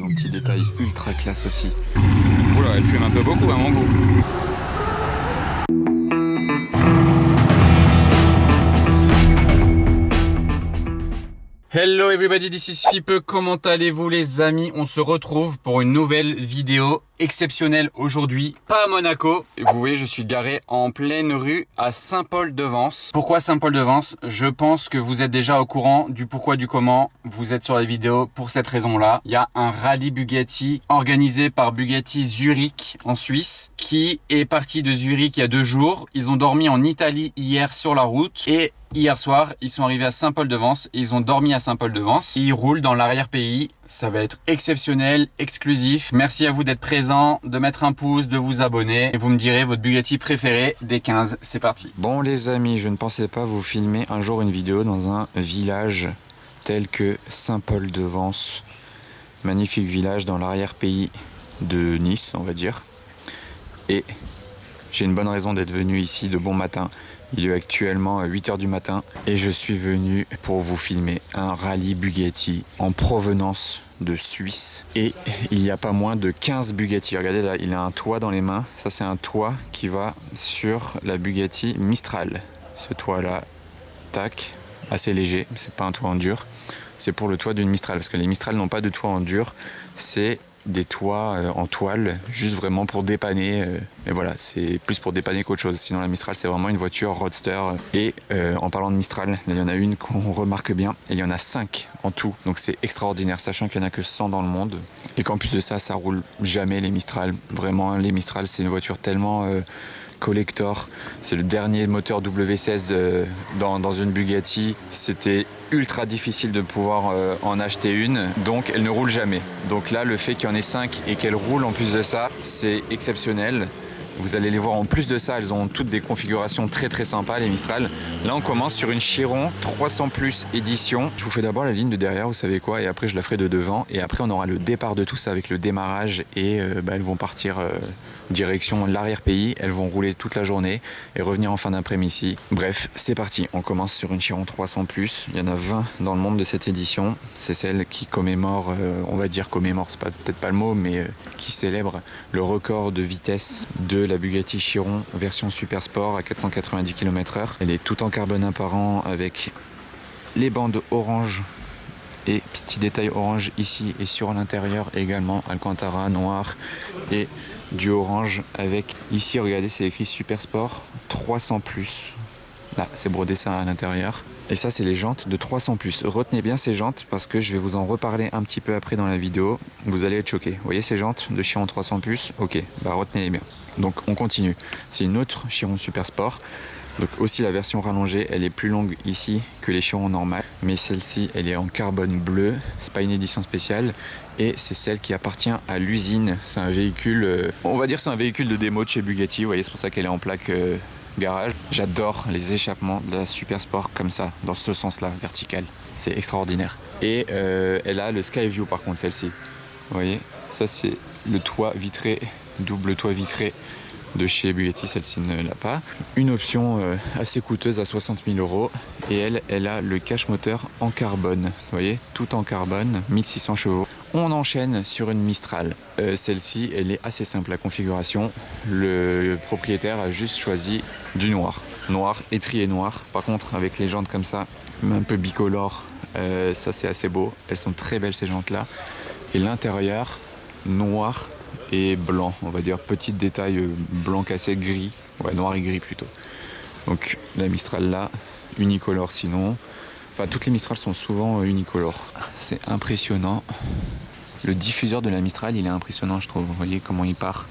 Un petit détail ultra classe aussi. Oula, elle fume un peu beaucoup à mon goût. Hello everybody, this is Fipe. Comment allez-vous les amis? On se retrouve pour une nouvelle vidéo exceptionnelle aujourd'hui. Pas à Monaco. Vous voyez, je suis garé en pleine rue à Saint-Paul-de-Vence. Pourquoi Saint-Paul-de-Vence? Je pense que vous êtes déjà au courant du pourquoi du comment. Vous êtes sur la vidéo pour cette raison-là. Il y a un rallye Bugatti organisé par Bugatti Zurich en Suisse qui est parti de Zurich il y a 2 jours. Ils ont dormi en Italie hier sur la route et hier soir, ils sont arrivés à Saint-Paul-de-Vence et ils ont dormi à Saint-Paul-de-Vence. Ils roulent dans l'arrière-pays. Ça va être exceptionnel, exclusif. Merci à vous d'être présents, de mettre un pouce, de vous abonner. Et vous me direz votre Bugatti préféré des 15. C'est parti. Bon les amis, je ne pensais pas vous filmer un jour une vidéo dans un village tel que Saint-Paul-de-Vence. Magnifique village dans l'arrière-pays de Nice, on va dire. Et j'ai une bonne raison d'être venu ici de bon matin. Il est actuellement 8h du matin et je suis venu pour vous filmer un rallye Bugatti en provenance de Suisse. Et il n'y a pas moins de 15 Bugatti. Regardez là, il a un toit dans les mains. Ça c'est un toit qui va sur la Bugatti Mistral. Ce toit là, tac, assez léger, c'est pas un toit en dur. C'est pour le toit d'une Mistral parce que les Mistral n'ont pas de toit en dur. C'est des toits en toile, juste vraiment pour dépanner. Et voilà, c'est plus pour dépanner qu'autre chose. Sinon la Mistral c'est vraiment une voiture roadster. Et en parlant de Mistral, il y en a une qu'on remarque bien. Et il y en a 5 en tout. Donc c'est extraordinaire, sachant qu'il n'y en a que 100 dans le monde. Et qu'en plus de ça, ça roule jamais les Mistral. Vraiment, les Mistral c'est une voiture tellement collector. C'est le dernier moteur W16 dans une Bugatti. C'était ultra difficile de pouvoir en acheter une, donc elle ne roule jamais. Donc là, le fait qu'il y en ait 5 et qu'elle roule en plus de ça, c'est exceptionnel. Vous allez les voir en plus de ça, elles ont toutes des configurations très très sympas les Mistral. Là on commence sur une Chiron 300 Plus édition. Je vous fais d'abord la ligne de derrière, vous savez quoi, et après je la ferai de devant. Et après on aura le départ de tout ça avec le démarrage et elles vont partir direction l'arrière-pays. Elles vont rouler toute la journée et revenir en fin d'après-midi. Bref, c'est parti, on commence sur une Chiron 300 Plus. Il y en a 20 dans le monde de cette édition. C'est celle qui commémore, on va dire commémore, c'est peut-être pas le mot, mais qui célèbre le record de vitesse de la Bugatti Chiron version Super Sport à 490 km/h. Elle est toute en carbone apparent avec les bandes orange et petit détail orange ici et sur l'intérieur également Alcantara noir et du orange avec ici, regardez, c'est écrit Super Sport 300 Plus. Là, c'est brodé ça à l'intérieur. Et ça, c'est les jantes de 300 Plus. Retenez bien ces jantes parce que je vais vous en reparler un petit peu après dans la vidéo. Vous allez être choqués. Vous voyez ces jantes de Chiron 300 Plus? Ok, bah retenez-les bien. Donc on continue. C'est une autre Chiron Super Sport. Donc aussi la version rallongée, elle est plus longue ici que les Chirons normales. Mais celle-ci, elle est en carbone bleu. C'est pas une édition spéciale. Et c'est celle qui appartient à l'usine. C'est un véhicule, on va dire c'est un véhicule de démo de chez Bugatti. Vous voyez, c'est pour ça qu'elle est en plaque garage. J'adore les échappements de la Super Sport comme ça, dans ce sens-là, vertical. C'est extraordinaire. Et elle a le Skyview par contre, celle-ci. Vous voyez, ça c'est le toit vitré, double toit vitré de chez Bugatti, celle-ci ne l'a pas. Une option assez coûteuse à 60 000 €. Et elle a le cache moteur en carbone. Vous voyez, tout en carbone, 1600 chevaux. On enchaîne sur une Mistral. Celle-ci, elle est assez simple, la configuration. Le propriétaire a juste choisi du noir. Noir, étrier noir. Par contre, avec les jantes comme ça, un peu bicolore, ça c'est assez beau. Elles sont très belles ces jantes-là. Et l'intérieur, noir et blanc, on va dire petit détail blanc cassé, gris, ouais, noir et gris plutôt. Donc la Mistral là, unicolore sinon. Enfin toutes les Mistral sont souvent unicolores. C'est impressionnant. Le diffuseur de la Mistral, il est impressionnant je trouve. Vous voyez comment il part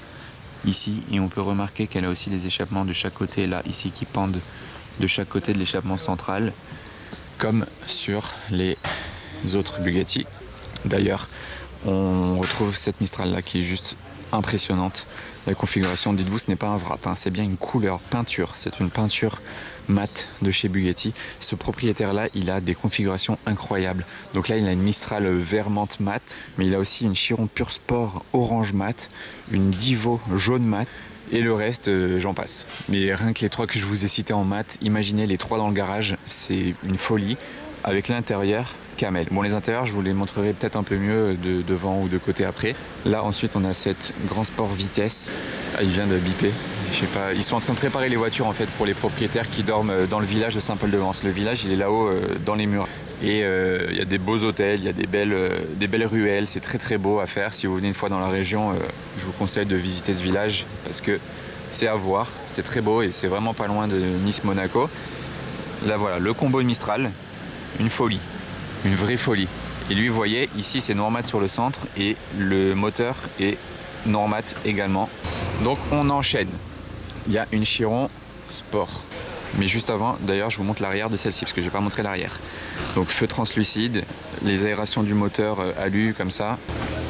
ici et on peut remarquer qu'elle a aussi des échappements de chaque côté là, ici qui pendent de chaque côté de l'échappement central, comme sur les autres Bugatti. D'ailleurs, on retrouve cette Mistral là qui est juste impressionnante. La configuration, dites-vous, ce n'est pas un wrap, hein, c'est bien une couleur peinture. C'est une peinture mate de chez Bugatti. Ce propriétaire-là, il a des configurations incroyables. Donc là, il a une Mistral vert menthe mat, mais il a aussi une Chiron Pure Sport orange mat, une Divo jaune mat, et le reste, j'en passe. Mais rien que les 3 que je vous ai cités en mat, imaginez les 3 dans le garage, c'est une folie. Avec l'intérieur camel. Bon, les intérieurs, je vous les montrerai peut-être un peu mieux de devant ou de côté après. Là, ensuite, on a cette Grand Sport vitesse. Ah, il vient de biper. Je sais pas, ils sont en train de préparer les voitures en fait pour les propriétaires qui dorment dans le village de Saint-Paul-de-Vence. Le village, il est là-haut dans les murs. Et il y a des beaux hôtels, il y a des belles ruelles. C'est très très beau à faire. Si vous venez une fois dans la région, je vous conseille de visiter ce village parce que c'est à voir. C'est très beau et c'est vraiment pas loin de Nice-Monaco. Là voilà, le combo Mistral, une folie, une vraie folie. Et lui, vous voyez, ici c'est noir mat sur le centre et le moteur est noir mat également. Donc on enchaîne. Il y a une Chiron Sport. Mais juste avant, d'ailleurs, je vous montre l'arrière de celle-ci parce que je n'ai pas montré l'arrière. Donc feu translucide, les aérations du moteur alu comme ça.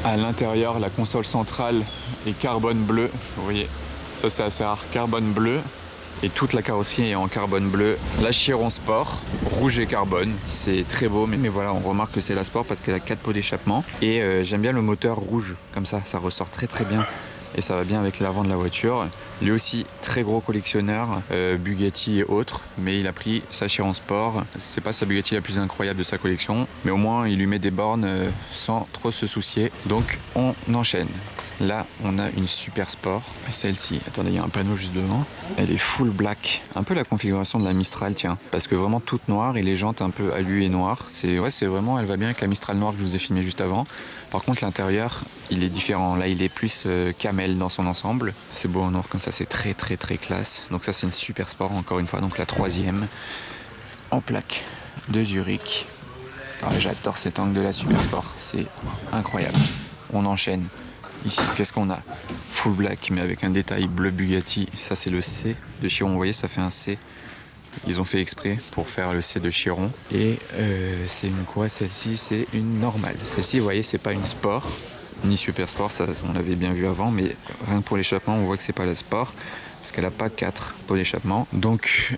À l'intérieur, la console centrale est carbone bleu. Vous voyez, ça c'est assez rare, carbone bleu. Et toute la carrosserie est en carbone bleu. La Chiron Sport, rouge et carbone. C'est très beau, mais voilà, on remarque que c'est la Sport parce qu'elle a 4 pots d'échappement. Et j'aime bien le moteur rouge, comme ça ressort très très bien. Et ça va bien avec l'avant de la voiture. Lui aussi, très gros collectionneur, Bugatti et autres. Mais il a pris sa Chiron Sport. C'est pas sa Bugatti la plus incroyable de sa collection. Mais au moins, il lui met des bornes sans trop se soucier. Donc, on enchaîne. Là, on a une Super Sport. Celle-ci, attendez, il y a un panneau juste devant. Elle est full black. Un peu la configuration de la Mistral, tiens. Parce que vraiment toute noire et les jantes un peu alu et noires. C'est vraiment, elle va bien avec la Mistral noire que je vous ai filmée juste avant. Par contre, l'intérieur, il est différent. Là, il est plus camel dans son ensemble. C'est beau en noir comme ça, c'est très très très classe. Donc ça, c'est une Super Sport, encore une fois. Donc la 3e en plaque de Zurich. Ah, j'adore cet angle de la Super Sport. C'est incroyable. On enchaîne. Ici, qu'est-ce qu'on a? Full black, mais avec un détail bleu Bugatti. Ça, c'est le C de Chiron. Vous voyez, ça fait un C. Ils ont fait exprès pour faire le C de Chiron. Et c'est une quoi? Celle-ci, c'est une normale. Celle-ci, vous voyez, c'est pas une Sport, ni Super Sport. Ça, on l'avait bien vu avant, mais rien que pour l'échappement, on voit que c'est pas la Sport. Parce qu'elle n'a pas 4 pots d'échappement. Donc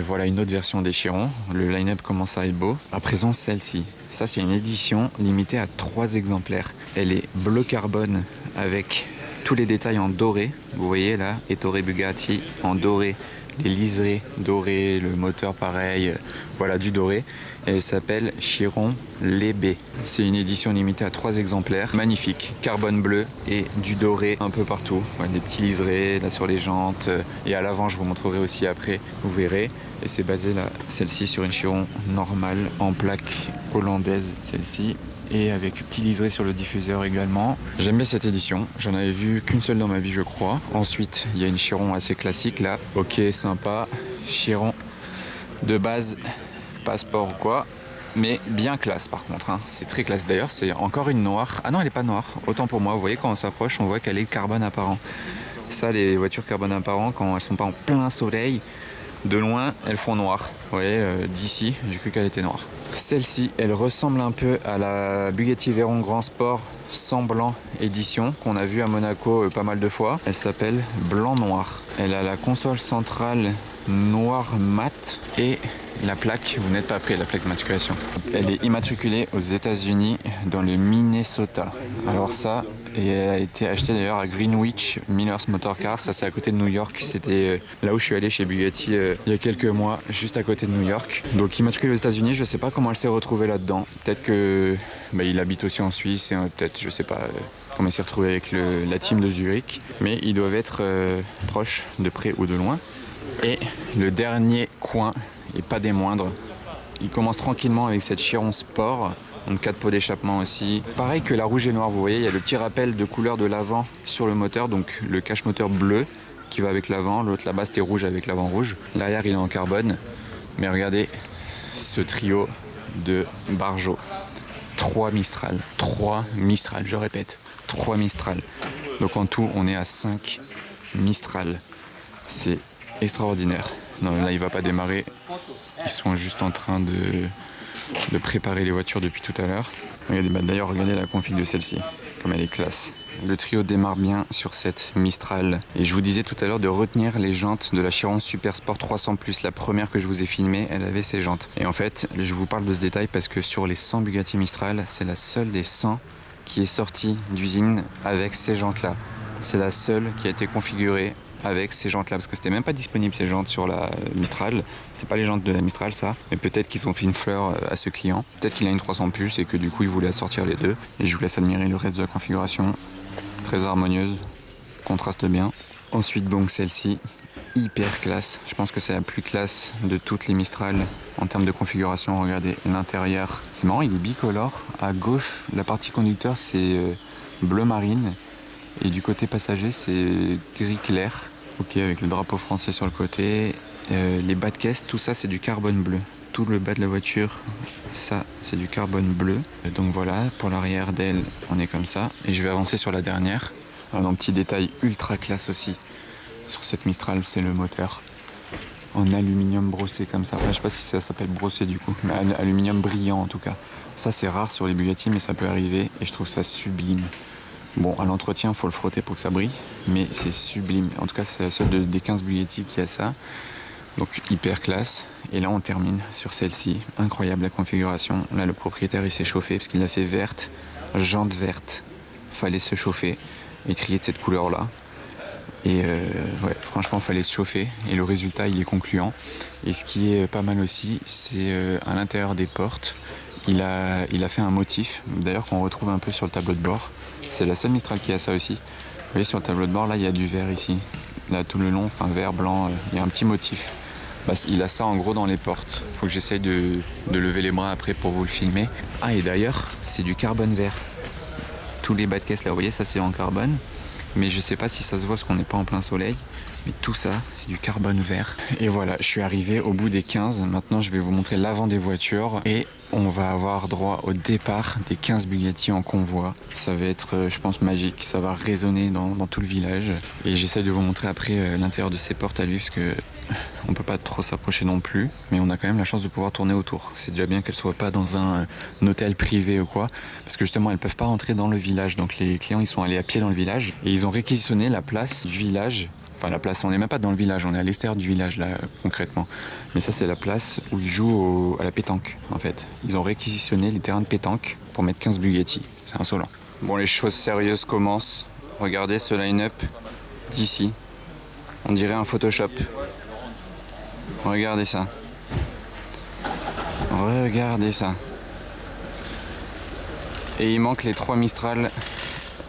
voilà une autre version des Chiron. Le line-up commence à être beau. À présent, celle-ci. Ça, c'est une édition limitée à 3 exemplaires. Elle est bleu carbone avec tous les détails en doré. Vous voyez là, Ettore Bugatti en doré. Les liserés dorés, le moteur pareil, voilà du doré. Et elle s'appelle Chiron Lébé. C'est une édition limitée à 3 exemplaires. Magnifique, carbone bleu et du doré un peu partout. Ouais, des petits liserés là sur les jantes. Et à l'avant, je vous montrerai aussi après, vous verrez. Et c'est basé là, celle-ci sur une Chiron normale en plaque hollandaise, celle-ci. Et avec petit liseré sur le diffuseur également. J'aime bien cette édition, j'en avais vu qu'une seule dans ma vie je crois. Ensuite il y a une Chiron assez classique là, ok sympa, Chiron de base, pas sport ou quoi, mais bien classe par contre, hein. C'est très classe d'ailleurs, c'est encore une noire. Ah non elle est pas noire, autant pour moi, vous voyez quand on s'approche on voit qu'elle est carbone apparent. Ça les voitures carbone apparent quand elles sont pas en plein soleil, de loin elles font noir. Vous voyez d'ici j'ai cru qu'elle était noire. Celle-ci, elle ressemble un peu à la Bugatti Veyron Grand Sport sans blanc édition qu'on a vu à Monaco pas mal de fois. Elle s'appelle blanc-noir. Elle a la console centrale noir mat et la plaque, vous n'êtes pas prêt, la plaque d'immatriculation. Elle est immatriculée aux États-Unis dans le Minnesota. Alors ça, et elle a été achetée d'ailleurs à Greenwich Miller's Motor Car. Ça c'est à côté de New York. C'était là où je suis allé chez Bugatti il y a quelques mois, juste à côté de New York. Donc immatriculée aux États-Unis, je sais pas comment elle s'est retrouvée là-dedans. Peut-être que il habite aussi en Suisse et peut-être je sais pas comment il s'est retrouvé avec la team de Zurich. Mais ils doivent être proches de près ou de loin. Et le dernier coin, et pas des moindres, il commence tranquillement avec cette Chiron Sport. Donc 4 pots d'échappement aussi. Pareil que la rouge et noire, vous voyez, il y a le petit rappel de couleur de l'avant sur le moteur. Donc le cache moteur bleu qui va avec l'avant. L'autre là-bas c'était rouge avec l'avant rouge. L'arrière il est en carbone. Mais regardez ce trio de Barjo. 3 Mistral. 3 Mistral, je répète. 3 Mistral. Donc en tout on est à 5 Mistral. C'est extraordinaire. Non là il va pas démarrer. Ils sont juste en train de préparer les voitures depuis tout à l'heure. Regardez, d'ailleurs regardez la config de celle-ci, comme elle est classe. Le trio démarre bien sur cette Mistral. Et je vous disais tout à l'heure de retenir les jantes de la Chiron Super Sport 300+. La première que je vous ai filmée, elle avait ces jantes. Et en fait, je vous parle de ce détail parce que sur les 100 Bugatti Mistral, c'est la seule des 100 qui est sortie d'usine avec ces jantes-là. C'est la seule qui a été configurée avec ces jantes là, parce que c'était même pas disponible ces jantes sur la Mistral. C'est pas les jantes de la Mistral ça, mais peut-être qu'ils ont fait une fleur à ce client, peut-être qu'il a une 300 plus et que du coup il voulait assortir les deux. Et je vous laisse admirer le reste de la configuration, très harmonieuse, contraste bien. Ensuite donc celle-ci, hyper classe, je pense que c'est la plus classe de toutes les Mistral en termes de configuration. Regardez l'intérieur, c'est marrant, il est bicolore. À gauche la partie conducteur c'est bleu marine et du côté passager c'est gris clair. Ok, avec le drapeau français sur le côté, les bas de caisse, tout ça c'est du carbone bleu. Tout le bas de la voiture, ça c'est du carbone bleu. Donc voilà, pour l'arrière d'elle on est comme ça. Et je vais avancer sur la dernière. Alors un petit détail ultra classe aussi sur cette Mistral, c'est le moteur en aluminium brossé comme ça. Enfin, je sais pas si ça s'appelle brossé du coup, mais aluminium brillant en tout cas. Ça c'est rare sur les Bugatti, mais ça peut arriver et je trouve ça sublime. Bon, à l'entretien, il faut le frotter pour que ça brille, mais c'est sublime. En tout cas, c'est la seule des 15 Bugatti qui a ça. Donc, hyper classe. Et là, on termine sur celle-ci. Incroyable la configuration. Là, le propriétaire, il s'est chauffé parce qu'il l'a fait verte, jante verte. Fallait se chauffer et trier de cette couleur-là. Et ouais, franchement, fallait se chauffer. Et le résultat, il est concluant. Et ce qui est pas mal aussi, c'est à l'intérieur des portes, il a fait un motif, d'ailleurs, qu'on retrouve un peu sur le tableau de bord. C'est la seule Mistral qui a ça aussi. Vous voyez sur le tableau de bord, là il y a du vert ici. Là tout le long, enfin vert, blanc, il y a un petit motif. Bah, il a ça en gros dans les portes. Faut que j'essaye de lever les bras après pour vous le filmer. Ah et d'ailleurs, c'est du carbone vert. Tous les bas de caisse là, vous voyez, ça c'est en carbone. Mais je sais pas si ça se voit parce qu'on n'est pas en plein soleil. Mais tout ça, c'est du carbone vert. Et voilà, je suis arrivé au bout des 15. Maintenant, je vais vous montrer l'avant des voitures. Et on va avoir droit au départ des 15 Bugatti en convoi. Ça va être, je pense, magique. Ça va résonner dans tout le village. Et j'essaie de vous montrer après l'intérieur de ces portes à lui, parce que on peut pas trop s'approcher non plus. Mais on a quand même la chance de pouvoir tourner autour. C'est déjà bien qu'elles soient pas dans un hôtel privé ou quoi. Parce que justement, elles peuvent pas rentrer dans le village. Donc les clients, ils sont allés à pied dans le village. Et ils ont réquisitionné la place du village. Enfin la place, on n'est même pas dans le village, on est à l'extérieur du village là concrètement. Mais ça c'est la place où ils jouent à la pétanque en fait. Ils ont réquisitionné les terrains de pétanque pour mettre 15 Bugatti, c'est insolent. Bon, les choses sérieuses commencent. Regardez ce line-up d'ici. On dirait un Photoshop. Regardez ça. Regardez ça. Et il manque les 3 Mistral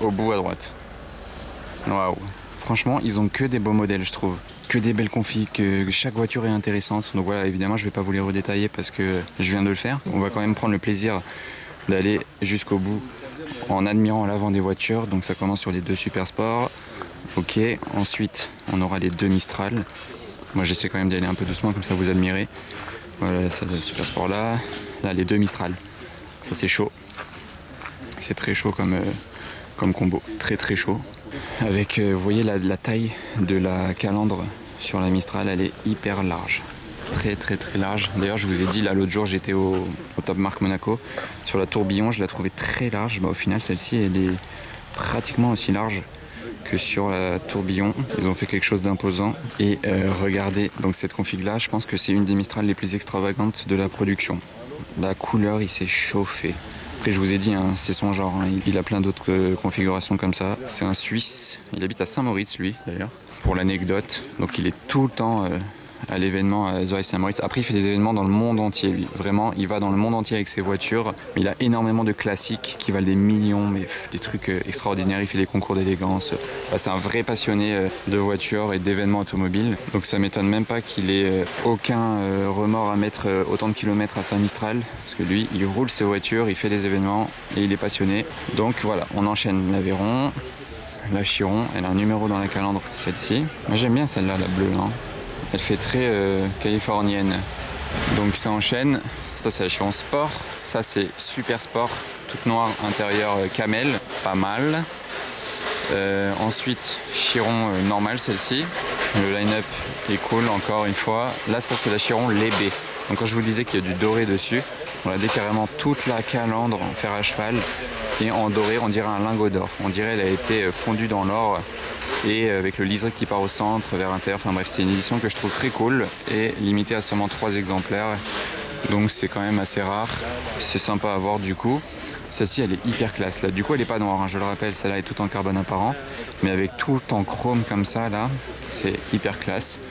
au bout à droite. Waouh. Franchement, ils ont que des beaux modèles, je trouve. Que des belles configs, que chaque voiture est intéressante. Donc voilà, évidemment, je vais pas vous les redétailler parce que je viens de le faire. On va quand même prendre le plaisir d'aller jusqu'au bout en admirant l'avant des voitures. Donc ça commence sur les 2 Super Sport. Ok, ensuite, on aura les 2 Mistral. Moi, j'essaie quand même d'aller un peu doucement, comme ça vous admirez. Voilà, ça, le Super Sport là. Là, les 2 Mistral. Ça, c'est chaud. C'est très chaud comme combo. Très très chaud. Avec, vous voyez la taille de la calandre sur la Mistral, elle est hyper large. Très très très large. D'ailleurs, je vous ai dit, là l'autre jour, j'étais au Top Marque Monaco. Sur la tourbillon, je la trouvais très large. Bah, au final, celle-ci, elle est pratiquement aussi large que sur la tourbillon. Ils ont fait quelque chose d'imposant. Et regardez, donc cette config-là, je pense que c'est une des Mistral les plus extravagantes de la production. La couleur, il s'est chauffé. Après, je vous ai dit, hein, c'est son genre. Hein. Il a plein d'autres configurations comme ça. C'est un Suisse. Il habite à Saint-Moritz, lui, d'ailleurs. Pour l'anecdote. Donc, il est tout le temps à l'événement à Zoé Saint-Moritz. Après, il fait des événements dans le monde entier, lui. Vraiment, il va dans le monde entier avec ses voitures. Mais il a énormément de classiques qui valent des millions, mais des trucs extraordinaires. Il fait des concours d'élégance. C'est un vrai passionné de voitures et d'événements automobiles. Donc, ça m'étonne même pas qu'il ait aucun remords à mettre autant de kilomètres à sa Mistral. Parce que lui, il roule ses voitures, il fait des événements et il est passionné. Donc, voilà, on enchaîne l'Aveyron. La Chiron, elle a un numéro dans la calandre, celle-ci. Moi, j'aime bien celle-là, la bleue, là. Elle fait très californienne. Donc ça enchaîne. Ça c'est la Chiron Sport. Ça c'est Super Sport. Toute noire, intérieur camel. Pas mal. Ensuite Chiron normale, celle-ci. Le line-up est cool encore une fois. Là ça c'est la Chiron Lébé. Donc quand je vous disais qu'il y a du doré dessus, on a carrément toute la calandre en fer à cheval. Et en doré, on dirait un lingot d'or. On dirait qu'elle a été fondue dans l'or. Et avec le liseré qui part au centre, vers l'intérieur. Enfin bref, c'est une édition que je trouve très cool et limitée à seulement 3 exemplaires. Donc c'est quand même assez rare. C'est sympa à voir du coup. Celle-ci, elle est hyper classe. Là, du coup, elle est pas noire, hein, je le rappelle. Celle-là est toute en carbone apparent. Mais avec tout en chrome comme ça, là, c'est hyper classe.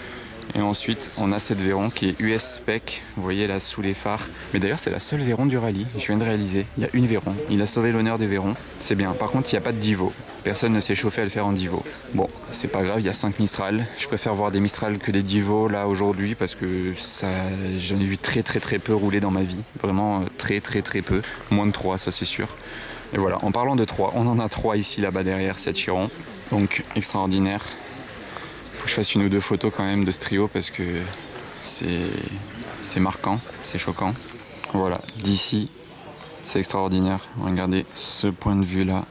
Et ensuite, on a cette Veyron qui est US Spec. Vous voyez là, sous les phares. Mais d'ailleurs, c'est la seule Veyron du rallye. Je viens de réaliser. Il y a une Veyron. Il a sauvé l'honneur des Veyron. C'est bien. Par contre, il n'y a pas de Divo. Personne ne s'est chauffé à le faire en Divo. Bon, c'est pas grave, il y a 5 Mistral. Je préfère voir des Mistral que des Divo là aujourd'hui parce que ça, j'en ai vu très peu rouler dans ma vie. Vraiment très peu. Moins de 3, ça c'est sûr. Et voilà, en parlant de 3, on en a 3 ici, là-bas derrière, cette Chiron. Donc, extraordinaire. Faut que je fasse une ou deux photos quand même de ce trio parce que c'est marquant, c'est choquant. Voilà, d'ici, c'est extraordinaire. Regardez ce point de vue là.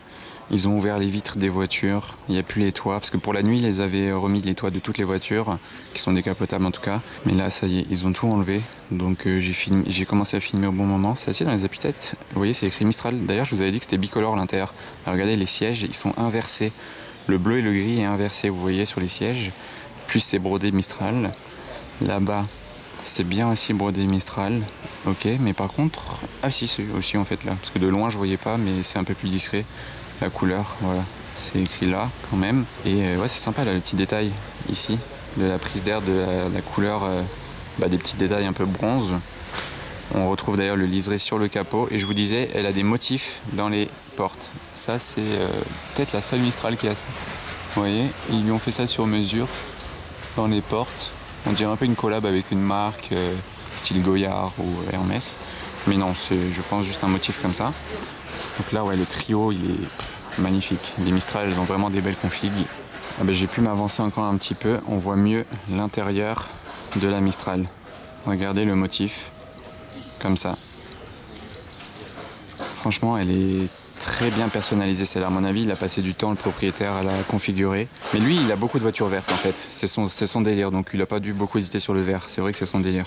Ils ont ouvert les vitres des voitures, il n'y a plus les toits, parce que pour la nuit, ils les avaient remis les toits de toutes les voitures, qui sont décapotables en tout cas. Mais là, ça y est, ils ont tout enlevé. Donc j'ai commencé à filmer au bon moment. C'est assis dans les appuis-têtes. Vous voyez, c'est écrit Mistral. D'ailleurs, je vous avais dit que c'était bicolore l'intérieur. Regardez, les sièges, ils sont inversés. Le bleu et le gris est inversé, vous voyez, sur les sièges. Puis c'est brodé Mistral. Là-bas, c'est bien aussi brodé Mistral. Ok, mais par contre... Ah si, c'est aussi en fait là. Parce que de loin, je voyais pas, mais c'est un peu plus discret. La couleur, voilà, c'est écrit là quand même. Et ouais, c'est sympa là, le petit détail ici, de la prise d'air, de la couleur, des petits détails un peu bronze. On retrouve d'ailleurs le liseré sur le capot. Et je vous disais, elle a des motifs dans les portes. Ça, c'est peut-être la seule Mistral qui a ça. Vous voyez, ils lui ont fait ça sur mesure dans les portes. On dirait un peu une collab avec une marque style Goyard ou Hermès. Mais non, c'est, je pense, juste un motif comme ça. Donc là, ouais, le trio, il est magnifique. Les Mistral, elles ont vraiment des belles configs. Ah ben, j'ai pu m'avancer encore un petit peu. On voit mieux l'intérieur de la Mistral. Regardez le motif, comme ça. Franchement, elle est très bien personnalisée. Celle-là, à mon avis, il a passé du temps, le propriétaire, à la configurer. Mais lui, il a beaucoup de voitures vertes, en fait. C'est son délire, donc il n'a pas dû beaucoup hésiter sur le vert. C'est vrai que c'est son délire.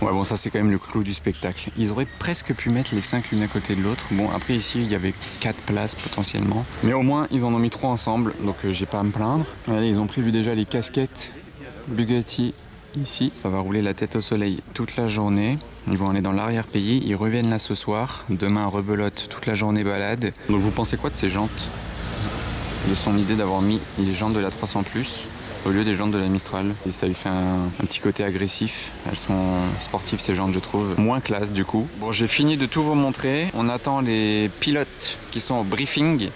Ouais, bon, ça c'est quand même le clou du spectacle. Ils auraient presque pu mettre les 5 l'une à côté de l'autre. Bon, après ici, il y avait 4 places potentiellement. Mais au moins, ils en ont mis 3 ensemble, donc j'ai pas à me plaindre. Allez, ils ont prévu déjà les casquettes Bugatti ici. Ça va rouler la tête au soleil toute la journée. Ils vont aller dans l'arrière-pays. Ils reviennent là ce soir. Demain, rebelote toute la journée balade. Donc vous pensez quoi de ces jantes? De son idée d'avoir mis les jantes de la 300+, au lieu des jantes de la Mistral. Et ça lui fait un petit côté agressif. Elles sont sportives ces jantes, je trouve. Moins classe du coup. Bon, j'ai fini de tout vous montrer. On attend les pilotes qui sont au briefing.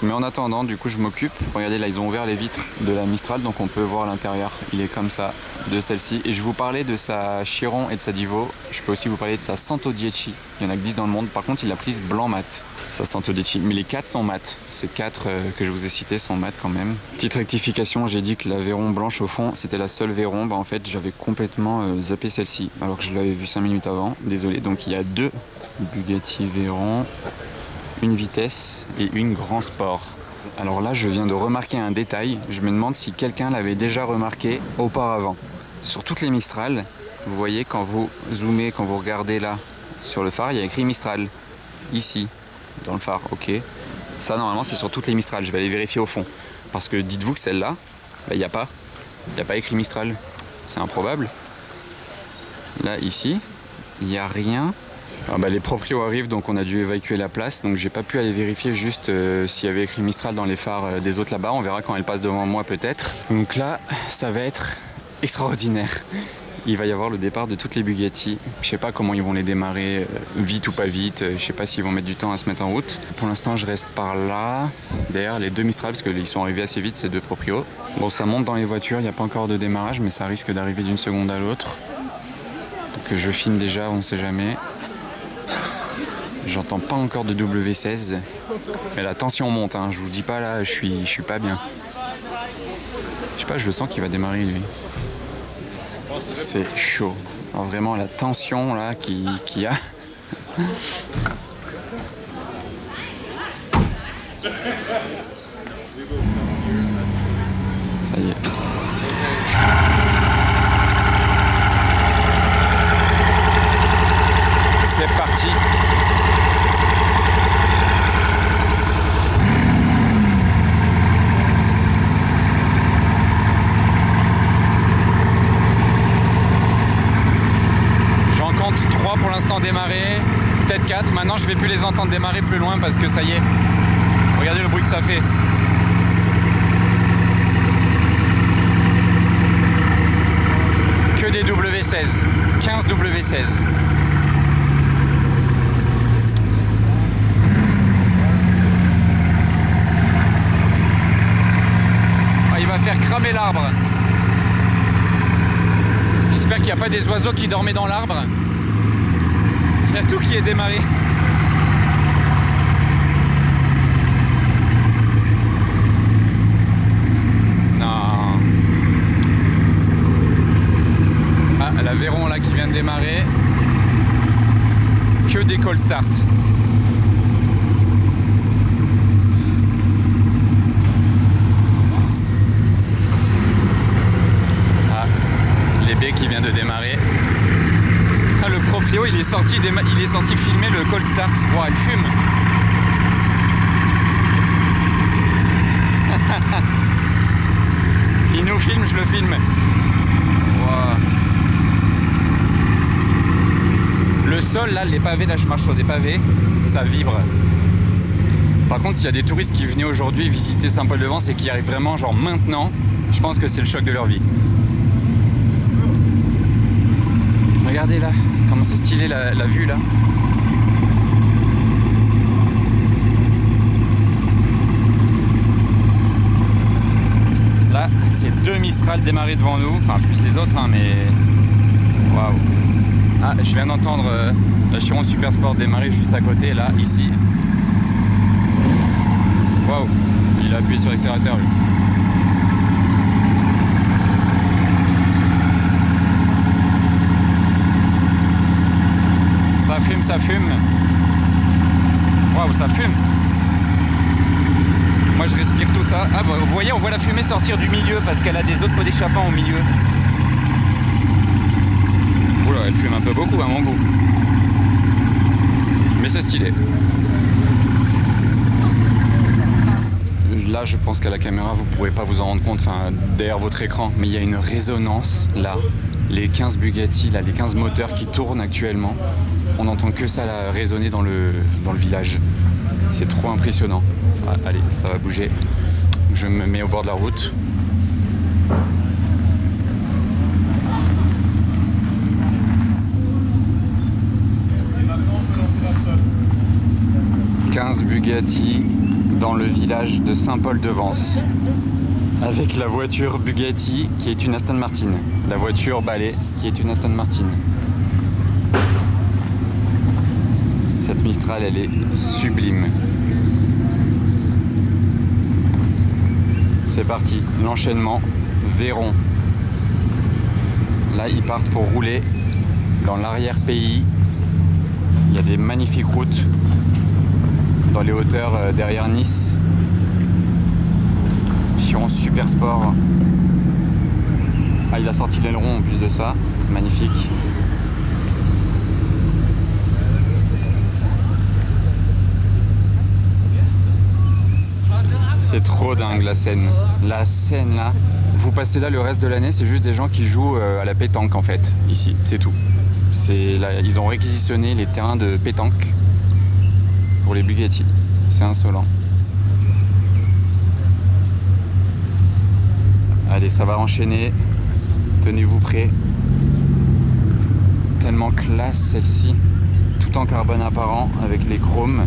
Mais en attendant, du coup, je m'occupe. Regardez, là, ils ont ouvert les vitres de la Mistral, donc on peut voir l'intérieur. Il est comme ça, de celle-ci. Et je vous parlais de sa Chiron et de sa Divo. Je peux aussi vous parler de sa Santo Dieci. Il y en a que 10 dans le monde. Par contre, il a prise blanc mat, sa Santo Dieci. Mais les 4 sont mat. Ces 4 que je vous ai cités sont mat quand même. Petite rectification, j'ai dit que la Veyron blanche au fond, c'était la seule Veyron. Bah, en fait, j'avais complètement zappé celle-ci, alors que je l'avais vue 5 minutes avant. Désolé. Donc, il y a 2 Bugatti Veyron. Une vitesse et une grand sport. Alors là, je viens de remarquer un détail. Je me demande si quelqu'un l'avait déjà remarqué auparavant. Sur toutes les Mistral, vous voyez quand vous zoomez, quand vous regardez là sur le phare, il y a écrit Mistral. Ici, dans le phare, ok. Ça, normalement, c'est sur toutes les Mistral. Je vais aller vérifier au fond. Parce que dites-vous que celle-là, il n'y a pas écrit Mistral. C'est improbable. Là, ici, il n'y a rien. Les proprios arrivent, donc on a dû évacuer la place, donc j'ai pas pu aller vérifier juste s'il y avait écrit Mistral dans les phares des autres là-bas. On verra quand elle passe devant moi peut-être. Donc là, ça va être extraordinaire. Il va y avoir le départ de toutes les Bugatti. Je sais pas comment ils vont les démarrer, vite ou pas vite. Je sais pas s'ils vont mettre du temps à se mettre en route. Pour l'instant, je reste par là. Derrière les 2 Mistral, parce qu'ils sont arrivés assez vite, ces 2 proprios. Bon, ça monte dans les voitures, il n'y a pas encore de démarrage, mais ça risque d'arriver d'une seconde à l'autre. Donc je filme déjà, on sait jamais. J'entends pas encore de W16, mais la tension monte, hein. Je vous dis pas là, je suis pas bien. Je sais pas, je le sens qu'il va démarrer lui. C'est chaud. Alors vraiment la tension là qu'il y a. Ça y est. C'est parti. J'en compte 3 pour l'instant démarrés, peut-être 4. Maintenant, je vais plus les entendre démarrer plus loin parce que ça y est. Regardez le bruit que ça fait. Que des W16. 15 W16. Ah, il va faire cramer l'arbre. J'espère qu'il n'y a pas des oiseaux qui dormaient dans l'arbre. Il y a tout qui est démarré. Non. Ah, la Véron là qui vient de démarrer. Que des cold start. Ah, les baies qui vient de démarrer. Ah, le proprio il est sorti filmer le cold start. Wow, elle fume. Il nous filme, je le filme. Wow. Le sol là, les pavés, là je marche sur des pavés, ça vibre. Par contre, s'il y a des touristes qui venaient aujourd'hui visiter Saint-Paul-de-Vence et qui arrivent vraiment genre maintenant, je pense que c'est le choc de leur vie. Regardez là, comment c'est stylé la vue là. Là, c'est 2 Mistral démarrés devant nous, enfin plus les autres, hein, mais waouh. Ah, je viens d'entendre la Chiron Super Sport démarrer juste à côté, là, ici. Waouh, il a appuyé sur l'accélérateur lui. Ça fume, ça fume. Waouh, ça fume. Moi je respire tout ça. Ah bah, vous voyez, on voit la fumée sortir du milieu parce qu'elle a des autres pots d'échappement au milieu. Oula, elle fume un peu beaucoup à mon goût. Mais c'est stylé. Là, je pense qu'à la caméra, vous ne pourrez pas vous en rendre compte, enfin, derrière votre écran, mais il y a une résonance là. Les 15 Bugatti, là, les 15 moteurs qui tournent actuellement, on n'entend que ça là, résonner dans le village. C'est trop impressionnant. Ah, allez, ça va bouger. Je me mets au bord de la route. « 15 Bugatti dans le village de Saint-Paul-de-Vence avec la voiture Bugatti qui est une Aston Martin, la voiture balai qui est une Aston Martin. Cette Mistral, elle est sublime. C'est parti, l'enchaînement, Véron. Là, ils partent pour rouler dans l'arrière-pays. Il y a des magnifiques routes dans les hauteurs derrière Nice. Chiron Super Sport. Ah, il a sorti l'aileron en plus de ça. Magnifique. C'est trop dingue la Seine. La Seine là, vous passez là le reste de l'année, c'est juste des gens qui jouent à la pétanque en fait, ici, c'est tout. Là, ils ont réquisitionné les terrains de pétanque pour les Bugatti. C'est insolent. Allez, ça va enchaîner. Tenez-vous prêts. Tellement classe celle-ci. Tout en carbone apparent avec les chromes.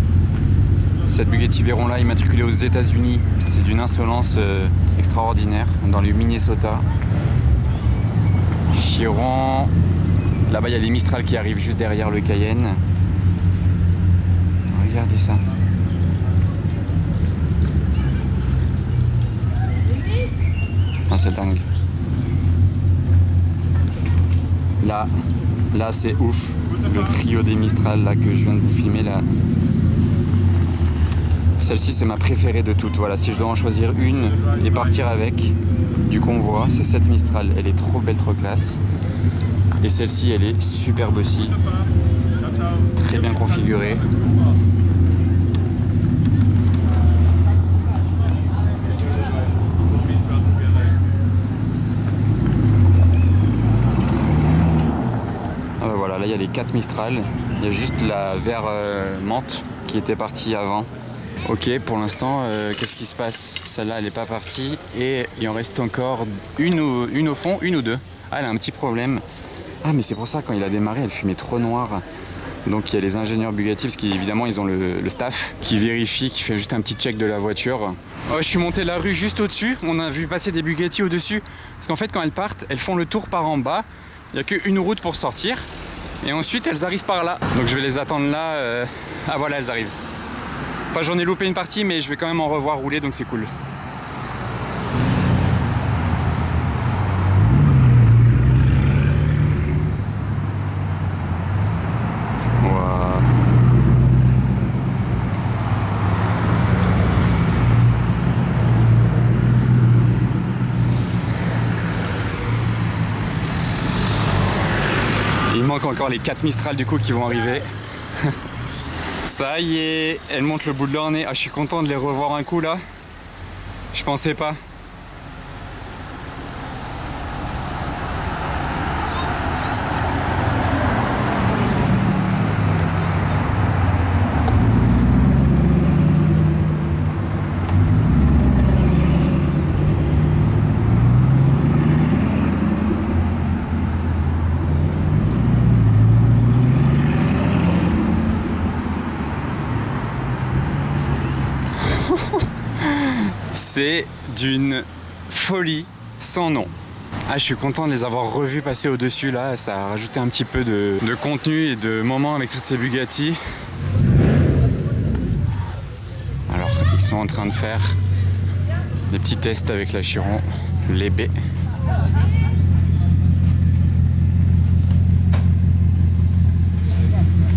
Cette Bugatti Veyron là, immatriculée aux États-Unis, c'est d'une insolence extraordinaire dans le Minnesota. Chiron. Là-bas, il y a les Mistral qui arrivent juste derrière le Cayenne. Regardez ça. Ah, c'est dingue. Là c'est ouf. Le trio des Mistral là que je viens de vous filmer là. Celle-ci c'est ma préférée de toutes. Voilà, si je dois en choisir une et partir avec du convoi, c'est cette Mistral. Elle est trop belle, trop classe. Et celle-ci, elle est superbe aussi. Très bien configurée. Ah bah voilà, là il y a les 4 Mistral. Il y a juste la vert menthe qui était partie avant. Ok, pour l'instant, qu'est-ce qui se passe? Celle-là, elle n'est pas partie. Et il en reste encore une au fond, une ou deux. Ah, elle a un petit problème. Ah, mais c'est pour ça, quand il a démarré, elle fumait trop noire. Donc il y a les ingénieurs Bugatti, parce qu'évidemment ils ont le staff qui vérifie, qui fait juste un petit check de la voiture. Oh, je suis monté la rue juste au-dessus, on a vu passer des Bugatti au-dessus. Parce qu'en fait quand elles partent, elles font le tour par en bas. Il n'y a qu'une route pour sortir. Et ensuite elles arrivent par là. Donc je vais les attendre là. Ah voilà, elles arrivent. Enfin j'en ai loupé une partie, mais je vais quand même en revoir rouler, donc c'est cool. Il manque encore les 4 Mistral du coup qui vont arriver. Ça y est, elles montent le bout de leur nez. Ah, je suis content de les revoir un coup là. Je pensais pas. C'est d'une folie sans nom. Ah, je suis content de les avoir revus passer au-dessus là, ça a rajouté un petit peu de contenu et de moments avec toutes ces Bugatti. Alors, ils sont en train de faire des petits tests avec la Chiron, les B.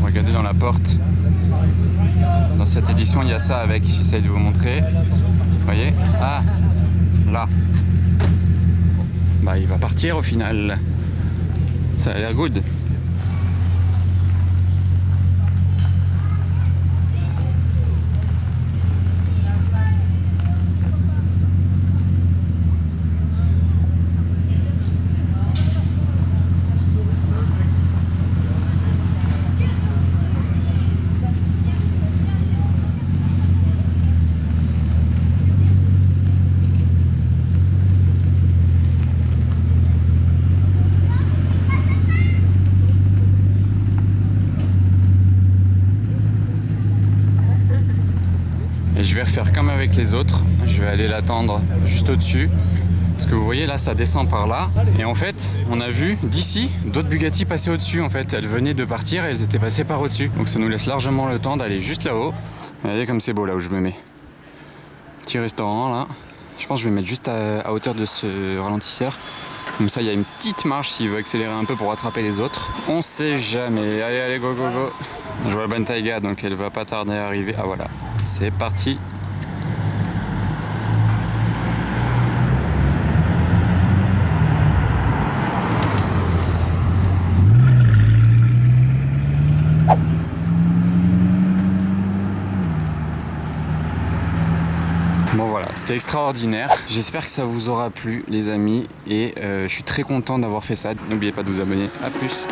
Regardez dans la porte. Dans cette édition, il y a ça avec, j'essaye de vous montrer. Vous voyez? Ah, là. Bah, il va partir au final. Ça a l'air good. Et je vais refaire comme avec les autres, je vais aller l'attendre juste au-dessus. Parce que vous voyez là, ça descend par là. Et en fait, on a vu d'ici d'autres Bugatti passer au-dessus en fait. Elles venaient de partir et elles étaient passées par au-dessus. Donc ça nous laisse largement le temps d'aller juste là-haut. Regardez comme c'est beau là où je me mets. Petit restaurant là. Je pense que je vais mettre juste à hauteur de ce ralentisseur. Comme ça, il y a une petite marche s'il veut accélérer un peu pour rattraper les autres. On sait jamais. Allez, allez, go, go, go. Je vois Bentayga, donc elle va pas tarder à arriver. Ah voilà, c'est parti. Bon voilà, c'était extraordinaire. J'espère que ça vous aura plu les amis et je suis très content d'avoir fait ça. N'oubliez pas de vous abonner. À plus.